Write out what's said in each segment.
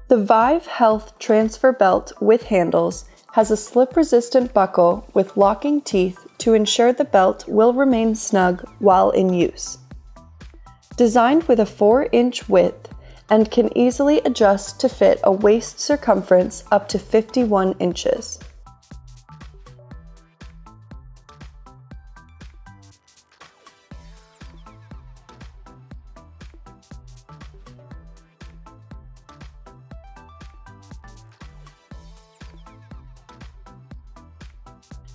The Vive Transfer Belt with handles has a slip-resistant buckle with locking teeth to ensure the belt will remain snug while in use. Designed with a 4-inch width and can easily adjust to fit a waist circumference up to 51 inches.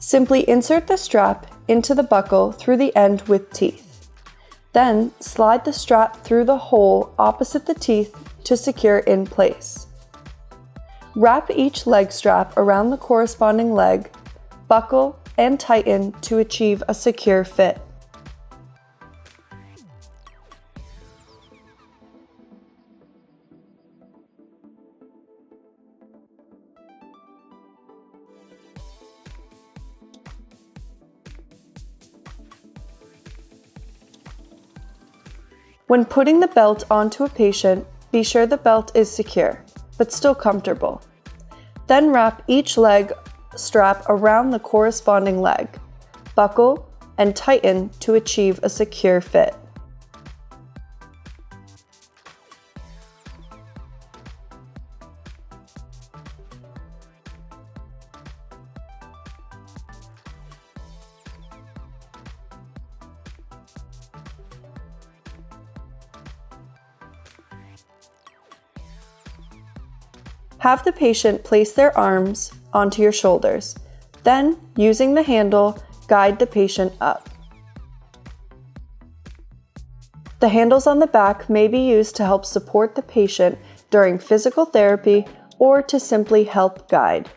Simply insert the strap into the buckle through the end with teeth. Then slide the strap through the hole opposite the teeth to secure in place. Wrap each leg strap around the corresponding leg, buckle, and tighten to achieve a secure fit. When putting the belt onto a patient, be sure the belt is secure, but still comfortable. Then wrap each leg strap around the corresponding leg, buckle, and tighten to achieve a secure fit. Have the patient place their arms onto your shoulders. Then, using the handle, guide the patient up. The handles on the back may be used to help support the patient during physical therapy or to simply help guide.